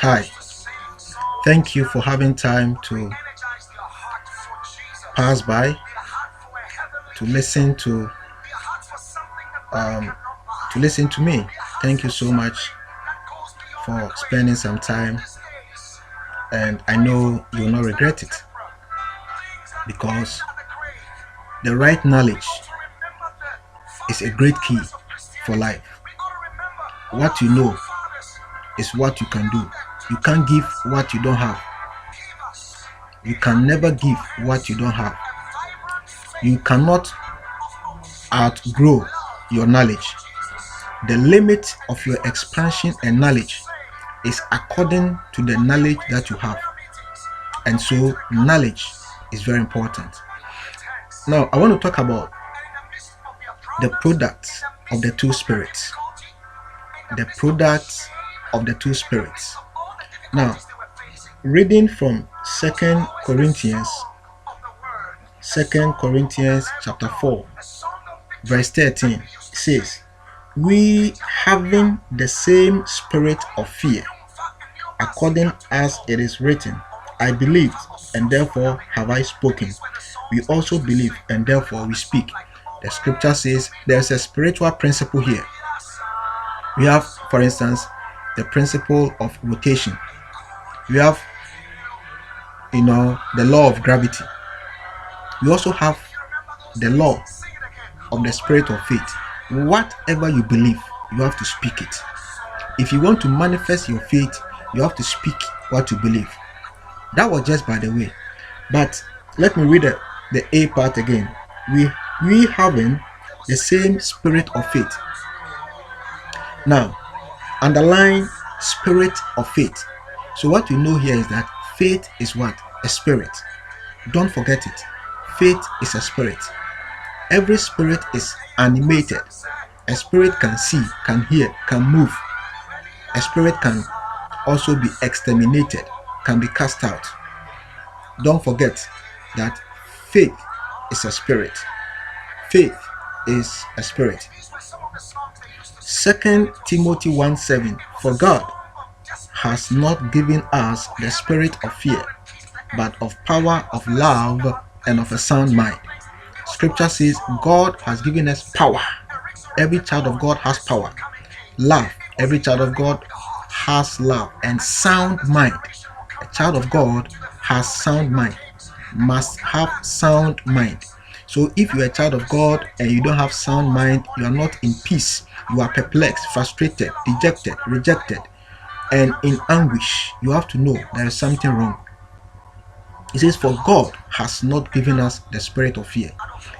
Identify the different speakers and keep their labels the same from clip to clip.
Speaker 1: Hi, thank you for having time to pass by to listen to um, me. Thank you so much for spending some time, and I know you will not regret it because the right knowledge is a great key for life. What you know is what you can do. You can't give what you don't have. You can never give what you don't have. You cannot outgrow your knowledge. The limit of your expansion and knowledge is according to the knowledge that you have. And so, knowledge is very important. Now, I want to talk about the products of the two spirits. The products of the two spirits. Now, reading from Second Corinthians chapter 4, verse 13 says, "We having the same spirit of fear, according as it is written, I believed, and therefore have I spoken. We also believe, and therefore we speak." The scripture says there's a spiritual principle here. We have, for instance, the principle of rotation. We have, the law of gravity. We also have the law of the spirit of faith. Whatever you believe, you have to speak it. If you want to manifest your faith, you have to speak what you believe. That was just by the way. But let me read the A part again. We having the same spirit of faith. Now, underline spirit of faith. So what we know here is that faith is what? A spirit. Don't forget it. Faith is a spirit. Every spirit is animated. A spirit can see, can hear, can move. A spirit can also be exterminated, can be cast out. Don't forget that faith is a spirit. Faith is a spirit. 2 Timothy 1:7, "For God has not given us the spirit of fear, but of power, of love, and of a sound mind." Scripture says God has given us power. Every child of God has power. Love. Every child of God has love. And sound mind. A child of God has sound mind. Must have sound mind. So if you're a child of God and you don't have sound mind, you are not in peace. You are perplexed, frustrated, dejected, rejected, and in anguish. You have to know there is something wrong. It says, "For God has not given us the spirit of fear."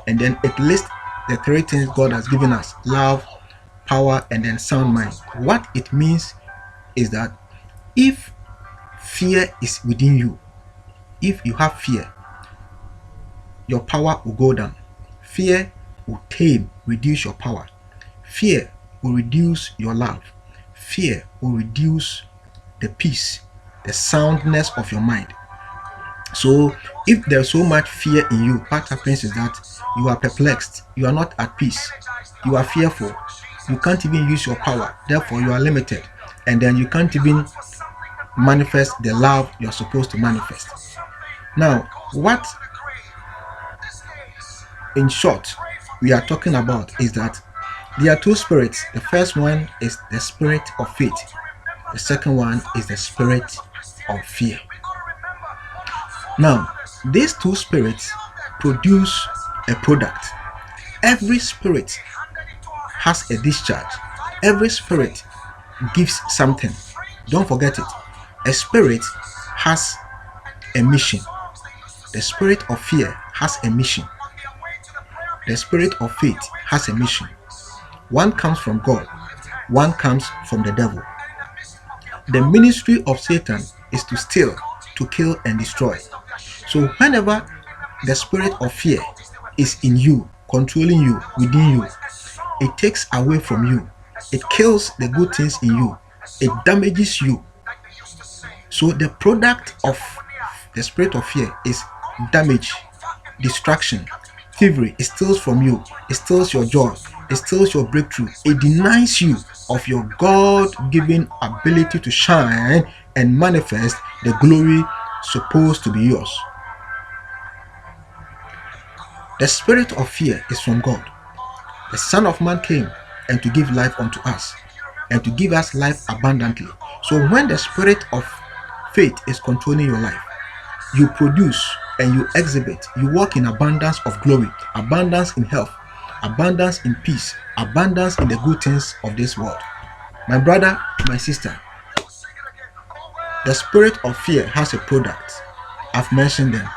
Speaker 1: And then it lists the three things God has given us: love, power, and then sound mind. What it means is that if fear is within you, if you have fear, your power will go down. Fear will tame, reduce your power. Fear will reduce your love. Fear will reduce the peace, the soundness of your mind. So if there's so much fear in you, what happens is that you are perplexed, you are not at peace, you are fearful, you can't even use your power, therefore you are limited, and then you can't even manifest the love you're supposed to manifest. Now, what in short we are talking about is that there are two spirits. The first one is the spirit of faith. The second one is the spirit of fear. Now, these two spirits produce a product. Every spirit has a discharge. Every spirit gives something. Don't forget it. A spirit has a mission. The spirit of fear has a mission. The spirit of faith has a mission. One comes from God, one comes from the devil. The ministry of Satan is to steal, to kill, and destroy. So whenever the spirit of fear is in you, controlling you, within you, it takes away from you. It kills the good things in you. It damages you. So the product of the spirit of fear is damage, distraction, thievery. It steals from you. It steals your joy. It steals your breakthrough. It denies you of your God-given ability to shine and manifest the glory supposed to be yours. The spirit of fear is from God. The Son of Man came and to give life unto us and to give us life abundantly. So when the spirit of faith is controlling your life, you produce and you exhibit, you walk in abundance of glory, abundance in health, abundance in peace, abundance in the good things of this world. My brother, my sister, the spirit of fear has a product. I've mentioned them.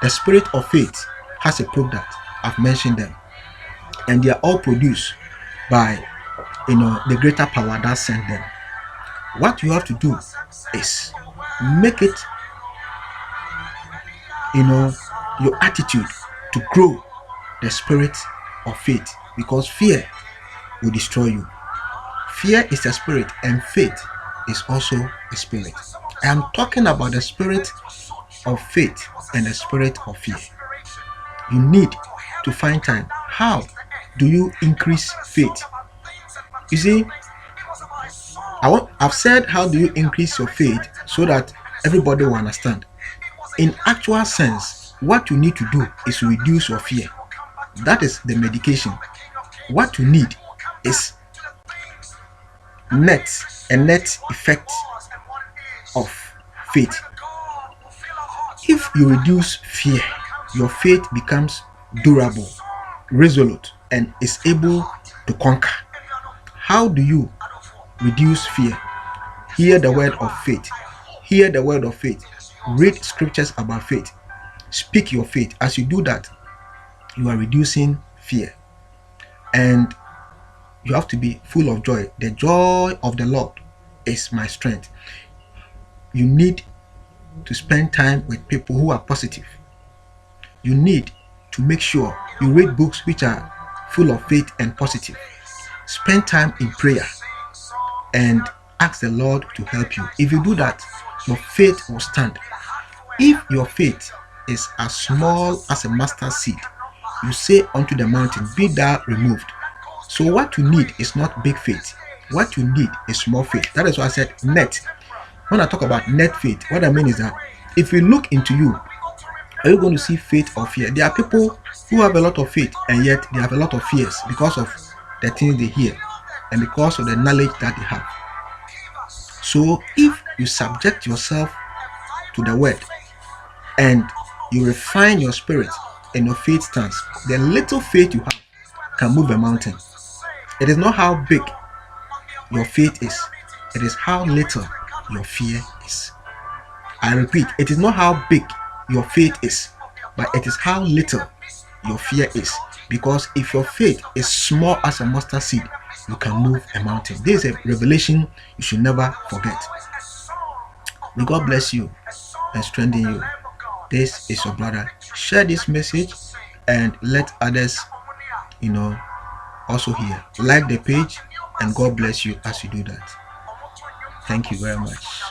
Speaker 1: The spirit of faith has a product. I've mentioned them. And they are all produced by the greater power that sent them. What you have to do is make it your attitude to grow the spirit of faith, because fear will destroy you. Fear is a spirit and faith is also a spirit. I am talking about the spirit of faith and the spirit of fear. You need to find time. How do you increase faith? You see, I've said how do you increase your faith so that everybody will understand. In actual sense, what you need to do is to reduce your fear. That is the medication. What you need is a net effect of faith. If you reduce fear, your faith becomes durable, resolute, and is able to conquer. How do you reduce fear? Hear the word of faith. Hear the word of faith. Read scriptures about faith. Speak your faith. As you do that, you are reducing fear. And you have to be full of joy. The joy of the Lord is my strength. You need to spend time with people who are positive. You need to make sure you read books which are full of faith and positive. Spend time in prayer and ask the Lord to help you. If you do that, your faith will stand. If your faith is as small as a mustard seed, you say unto the mountain, be thou removed. So what you need is not big faith. What you need is small faith. That is why I said net. When I talk about net faith, what I mean is that if we look into you, are you going to see faith or fear? There are people who have a lot of faith and yet they have a lot of fears because of the things they hear and because of the knowledge that they have. So if you subject yourself to the word and you refine your spirit and your faith stance, the little faith you have can move a mountain. It is not how big your faith is, it is how little your fear is. I repeat, it is not how big your faith is, but it is how little your fear is. Because if your faith is small as a mustard seed, you can move a mountain. This is a revelation you should never forget. May God bless you and strengthen you. This is your brother. Share this message and let others also hear. Like the page and God bless you as you do that. Thank you very much.